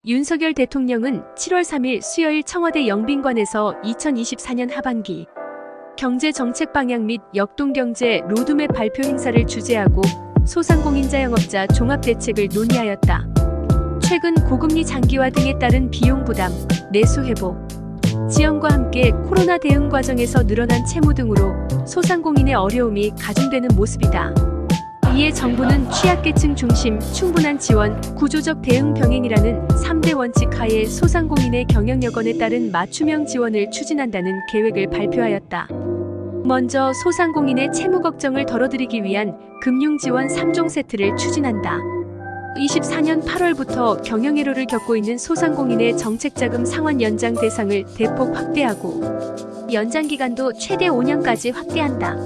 윤석열 대통령은 7월 3일 수요일 청와대 영빈관에서 2024년 하반기 경제정책 방향 및 역동경제 로드맵 발표 행사를 주재하고 소상공인자영업자 종합대책을 논의하였다. 최근 고금리 장기화 등에 따른 비용 부담, 내수 회복, 지원과 함께 코로나 대응 과정에서 늘어난 채무 등으로 소상공인의 어려움이 가중되는 모습이다. 이에 정부는 취약계층 중심 충분한 지원, 구조적 대응 병행이라는 3대 원칙 하에 소상공인의 경영 여건에 따른 맞춤형 지원을 추진한다는 계획을 발표하였다. 먼저 소상공인의 채무 걱정을 덜어드리기 위한 금융지원 3종 세트를 추진한다. 24년 8월부터 경영애로를 겪고 있는 소상공인의 정책자금 상환 연장 대상을 대폭 확대하고 연장기간도 최대 5년까지 확대한다.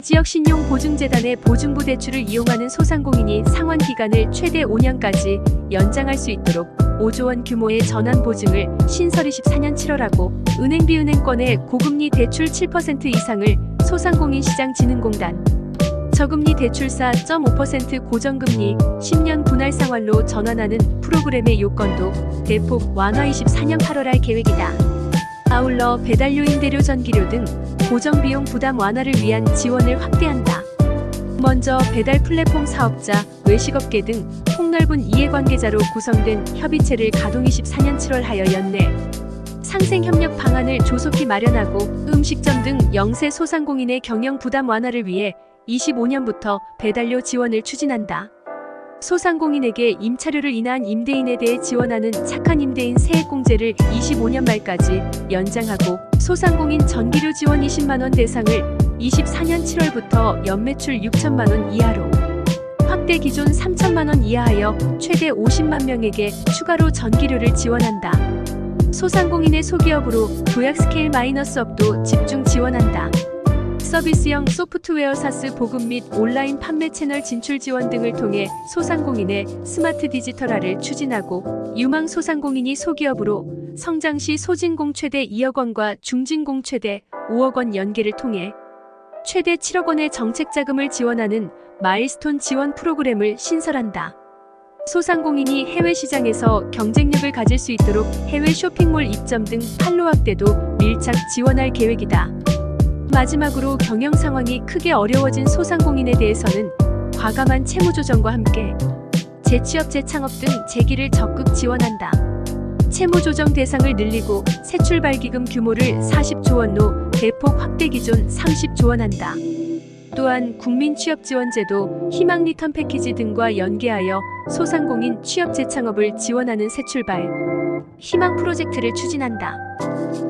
지역신용보증재단의 보증부 대출을 이용하는 소상공인이 상환 기간을 최대 5년까지 연장할 수 있도록 5조 원 규모의 전환보증을 신설 24년 7월하고 은행비은행권의 고금리 대출 7% 이상을 소상공인시장진흥공단 저금리 대출사 0.5% 고정금리 10년 분할 상환로 전환하는 프로그램의 요건도 대폭 완화 24년 8월 할 계획이다. 아울러 배달료, 임대료, 전기료 등 고정비용 부담 완화를 위한 지원을 확대한다. 먼저 배달 플랫폼 사업자, 외식업계 등 폭넓은 이해관계자로 구성된 협의체를 가동 24년 7월 하여 연내 상생협력 방안을 조속히 마련하고 음식점 등 영세 소상공인의 경영 부담 완화를 위해 25년부터 배달료 지원을 추진한다. 소상공인에게 임차료를 인하한 임대인에 대해 지원하는 착한 임대인 세액공제를 25년 말까지 연장하고 소상공인 전기료 지원 20만원 대상을 24년 7월부터 연매출 6천만원 이하로 확대, 기존 3천만원 이하하여 최대 50만 명에게 추가로 전기료를 지원한다. 소상공인의 소기업으로 도약 스케일 마이너스업도 집중 지원한다. 서비스형 소프트웨어 사스 보급 및 온라인 판매 채널 진출 지원 등을 통해 소상공인의 스마트 디지털화를 추진하고 유망 소상공인이 소기업으로 성장 시 소진공 최대 2억 원과 중진공 최대 5억 원 연계를 통해 최대 7억 원의 정책자금을 지원하는 마일스톤 지원 프로그램을 신설한다. 소상공인이 해외 시장에서 경쟁력을 가질 수 있도록 해외 쇼핑몰 입점 등 판로 확대도 밀착 지원할 계획이다. 마지막으로 경영 상황이 크게 어려워진 소상공인에 대해서는 과감한 채무 조정과 함께 재취업, 재창업 등 재기를 적극 지원한다. 채무 조정 대상을 늘리고 새출발기금 규모를 40조 원로 대폭 확대, 기존 30조 원 한다. 또한 국민취업지원제도, 희망리턴 패키지 등과 연계하여 소상공인 취업 재창업을 지원하는 새출발, 희망 프로젝트를 추진한다.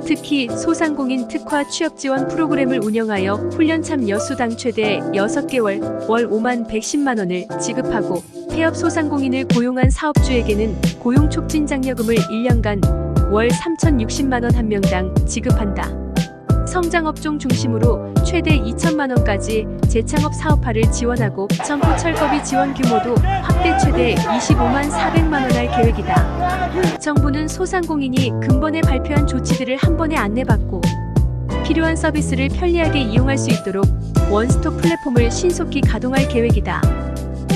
특히 소상공인 특화 취업지원 프로그램을 운영하여 훈련 참여 수당 최대 6개월, 월 5만 110만 원을 지급하고 폐업 소상공인을 고용한 사업주에게는 고용촉진장려금을 1년간 월 3,060만 원 한 명당 지급한다. 성장업종 중심으로 최대 2천만 원까지 재창업 사업화를 지원하고 점포 철거비 지원 규모도 확대, 최대 25만 400만 원 할 계획이다. 정부는 소상공인이 근본에 발표한 조치들을 한 번에 안내받고 필요한 서비스를 편리하게 이용할 수 있도록 원스톱 플랫폼을 신속히 가동할 계획이다.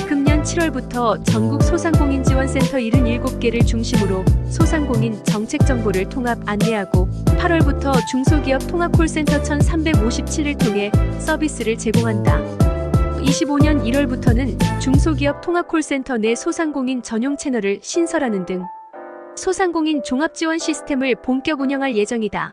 금년 7월부터 전국 소상공인지원센터 77개를 중심으로 소상공인 정책 정보를 통합 안내하고 8월부터 중소기업 통합콜센터 1357을 통해 서비스를 제공한다. 25년 1월부터는 중소기업 통합콜센터 내 소상공인 전용 채널을 신설하는 등 소상공인 종합지원 시스템을 본격 운영할 예정이다.